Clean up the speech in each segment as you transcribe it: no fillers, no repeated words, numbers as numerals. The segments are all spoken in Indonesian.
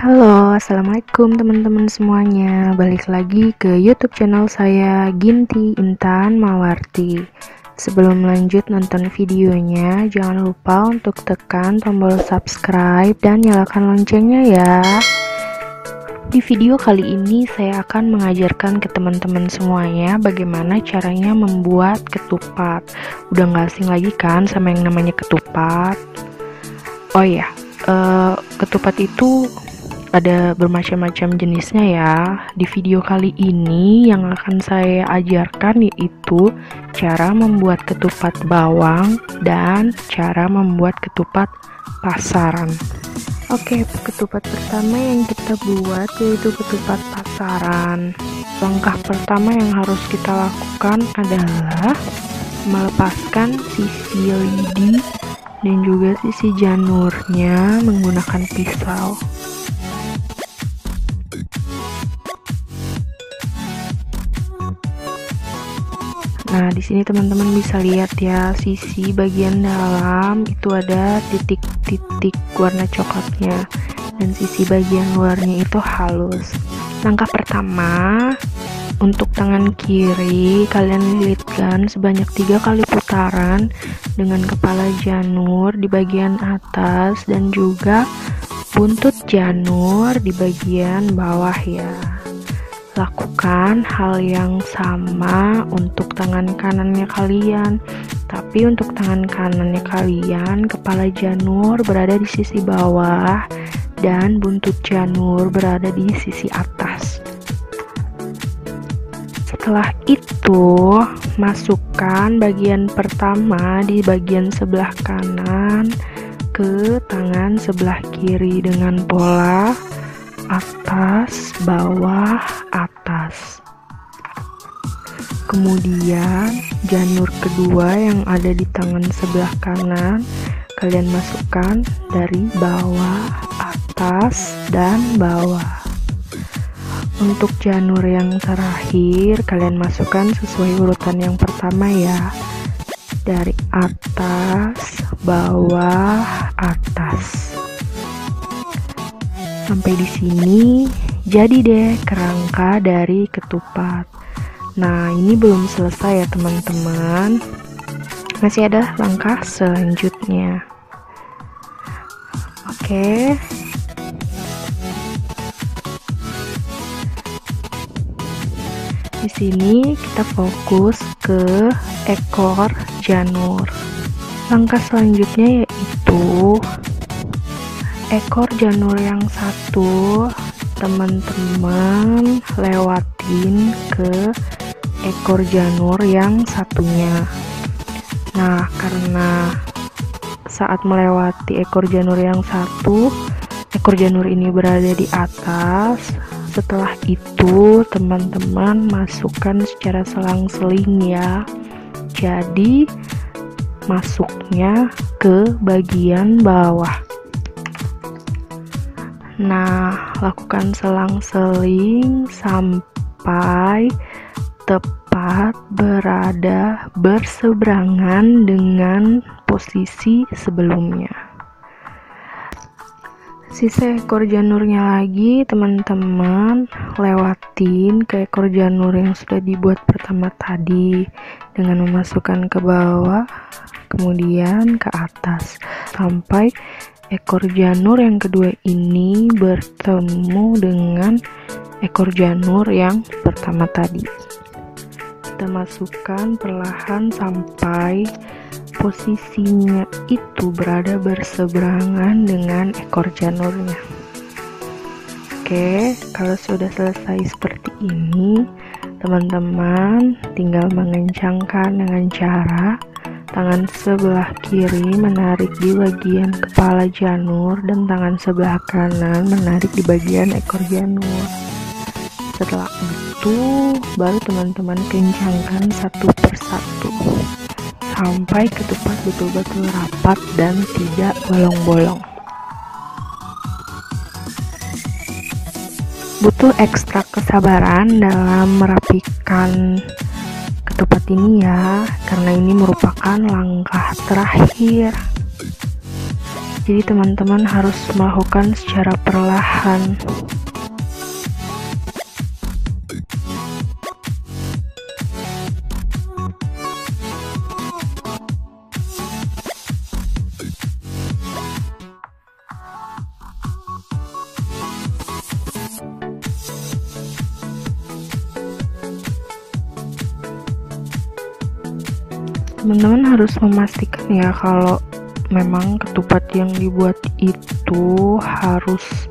Halo, assalamualaikum teman-teman semuanya. Balik lagi ke YouTube channel saya, Ginti Intan Mawarti. Sebelum lanjut nonton videonya, jangan lupa untuk tekan tombol subscribe dan nyalakan loncengnya ya. Di video kali ini saya akan mengajarkan ke teman-teman semuanya bagaimana caranya membuat ketupat. Udah gak asing lagi kan sama yang namanya ketupat? Oh ya, ketupat itu ada bermacam-macam jenisnya ya. Di video kali ini yang akan saya ajarkan yaitu cara membuat ketupat bawang dan cara membuat ketupat pasaran. Oke, ketupat pertama yang kita buat yaitu ketupat pasaran. Langkah pertama yang harus kita lakukan adalah melepaskan sisi lidi dan juga sisi janurnya menggunakan pisau. Nah, di sini teman-teman bisa lihat ya, sisi bagian dalam itu ada titik-titik warna coklatnya dan sisi bagian luarnya itu halus. Langkah pertama, untuk tangan kiri kalian lilitkan sebanyak 3 kali putaran dengan kepala janur di bagian atas dan juga buntut janur di bagian bawah ya. Lakukan hal yang sama untuk tangan kanannya kalian, tapi untuk tangan kanannya kalian, kepala janur berada di sisi bawah dan buntut janur berada di sisi atas. Setelah itu, masukkan bagian pertama di bagian sebelah kanan ke tangan sebelah kiri dengan pola atas, bawah, atas. Kemudian janur kedua yang ada di tangan sebelah kanan kalian masukkan dari bawah, atas, dan bawah. Untuk janur yang terakhir kalian masukkan sesuai urutan yang pertama ya, dari atas, bawah, atas. Sampai di sini jadi deh kerangka dari ketupat. Nah, ini belum selesai ya teman-teman. Masih ada langkah selanjutnya. Oke. Di sini kita fokus ke ekor janur. Langkah selanjutnya yaitu ekor janur yang satu teman-teman lewatin ke ekor janur yang satunya. Nah, karena saat melewati ekor janur yang satu, ekor janur ini berada di atas. Setelah itu teman-teman masukkan secara selang-seling ya, jadi masuknya ke bagian bawah. Nah, lakukan selang-seling sampai tepat berada berseberangan dengan posisi sebelumnya. Sisa ekor janurnya lagi teman-teman lewatin ke ekor janur yang sudah dibuat pertama tadi dengan memasukkan ke bawah, kemudian ke atas sampai ekor janur yang kedua ini bertemu dengan ekor janur yang pertama tadi. Kita masukkan perlahan sampai posisinya itu berada berseberangan dengan ekor janurnya. Oke, kalau sudah selesai seperti ini, teman-teman tinggal mengencangkan dengan cara tangan sebelah kiri menarik di bagian kepala janur dan tangan sebelah kanan menarik di bagian ekor janur. Setelah itu baru teman-teman kencangkan satu persatu sampai ketupat betul-betul rapat dan tidak bolong-bolong. Butuh ekstra kesabaran dalam merapikan ketupat ini ya, karena ini merupakan langkah terakhir. Jadi teman-teman harus melakukan secara perlahan. Teman-teman harus memastikan ya kalau memang ketupat yang dibuat itu harus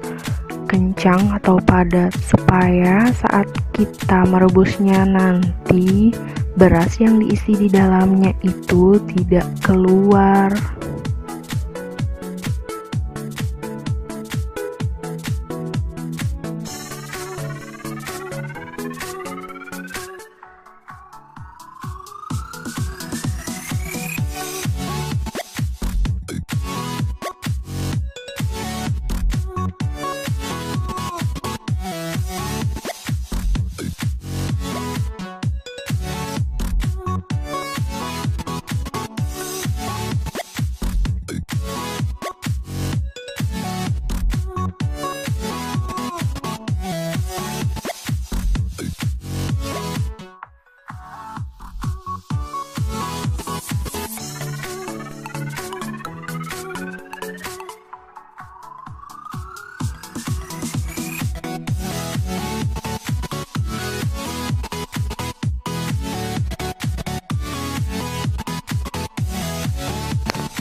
kencang atau padat, supaya saat kita merebusnya nanti beras yang diisi di dalamnya itu tidak keluar.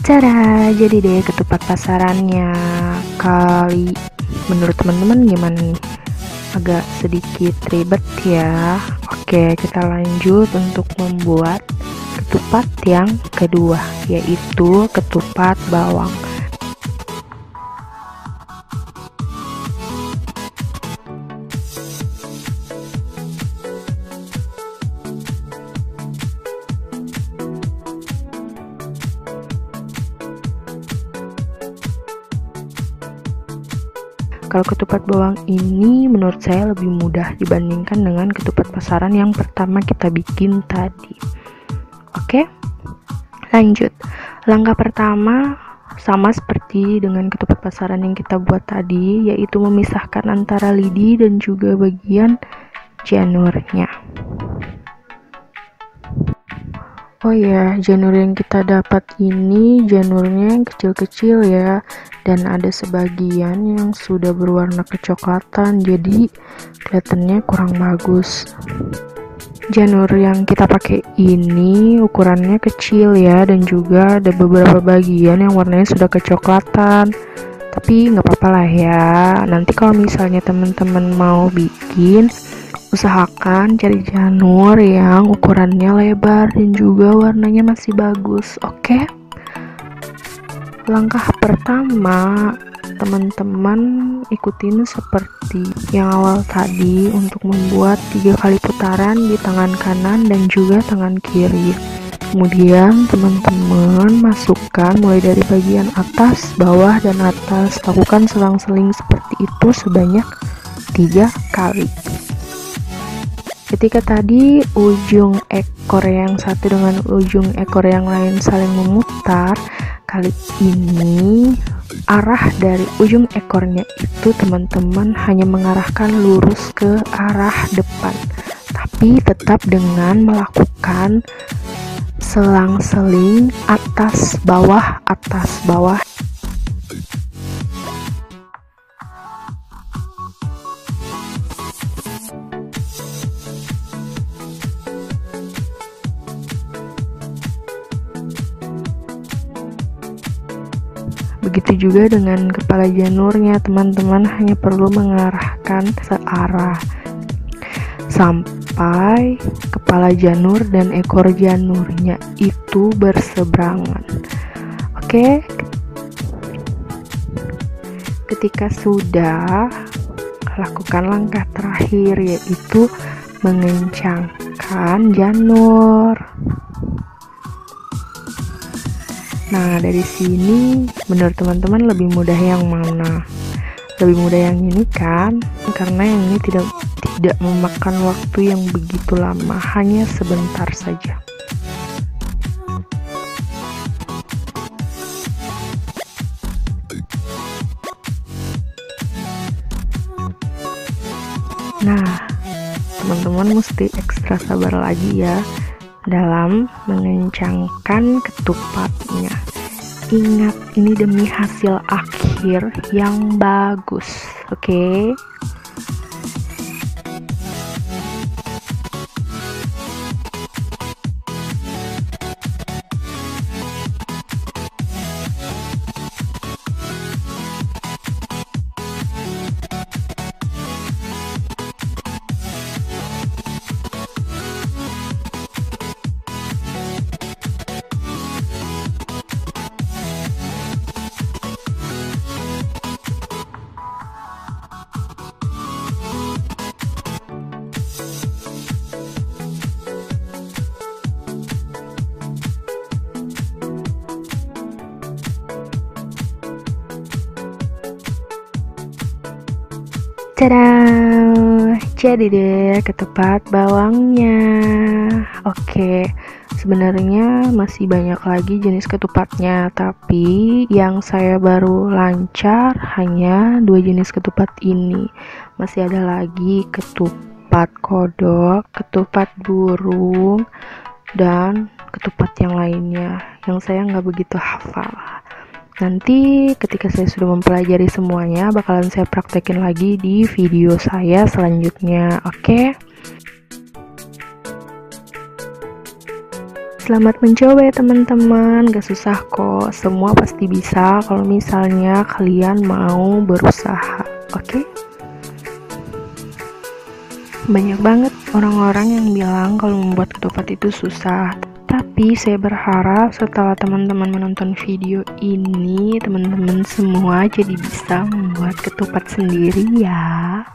Cara jadi deh ketupat pasarannya. Kali menurut teman-teman gimana nih? Agak sedikit ribet ya. Oke, kita lanjut untuk membuat ketupat yang kedua, yaitu ketupat bawang. Kalau ketupat bawang ini menurut saya lebih mudah dibandingkan dengan ketupat pasaran yang pertama kita bikin tadi. Oke, lanjut. Langkah pertama sama seperti dengan ketupat pasaran yang kita buat tadi, yaitu memisahkan antara lidi dan juga bagian janurnya. Oh ya, janur yang kita dapat ini janurnya yang kecil-kecil ya, dan ada sebagian yang sudah berwarna kecoklatan, jadi kelihatannya kurang bagus. Janur yang kita pakai ini ukurannya kecil ya, dan juga ada beberapa bagian yang warnanya sudah kecoklatan. Tapi nggak apa-apa lah ya, nanti kalau misalnya teman-teman mau bikin, usahakan cari janur yang ukurannya lebar dan juga warnanya masih bagus. Oke? Langkah pertama, teman-teman ikutin seperti yang awal tadi untuk membuat 3 kali putaran di tangan kanan dan juga tangan kiri. Kemudian teman-teman masukkan mulai dari bagian atas, bawah, dan atas. Lakukan selang-seling seperti itu sebanyak 3 kali. Ketika tadi ujung ekor yang satu dengan ujung ekor yang lain saling memutar, kali ini arah dari ujung ekornya itu teman-teman hanya mengarahkan lurus ke arah depan, tapi tetap dengan melakukan selang-seling atas bawah atas bawah. Begitu juga dengan kepala janurnya, teman-teman hanya perlu mengarahkan searah sampai kepala janur dan ekor janurnya itu berseberangan. Oke, ketika sudah, lakukan langkah terakhir, yaitu mengencangkan janur. Nah, dari sini menurut teman-teman lebih mudah yang mana? Lebih mudah yang ini kan? Karena yang ini tidak memakan waktu yang begitu lama, hanya sebentar saja. Nah, teman-teman mesti ekstra sabar lagi ya dalam mengencangkan ketupatnya. Ingat, ini demi hasil akhir yang bagus, oke? Tada! Jadi deh ketupat bawangnya. Oke, sebenarnya masih banyak lagi jenis ketupatnya, tapi yang saya baru lancar hanya 2 jenis ketupat ini. Masih ada lagi ketupat kodok, ketupat burung, dan ketupat yang lainnya yang saya nggak begitu hafal. Nanti ketika saya sudah mempelajari semuanya, bakalan saya praktekin lagi di video saya selanjutnya, oke? Selamat mencoba ya teman-teman, gak susah kok, semua pasti bisa kalau misalnya kalian mau berusaha, oke? Banyak banget orang-orang yang bilang kalau membuat ketupat itu susah. Tapi saya berharap setelah teman-teman menonton video ini, teman-teman semua jadi bisa membuat ketupat sendiri ya.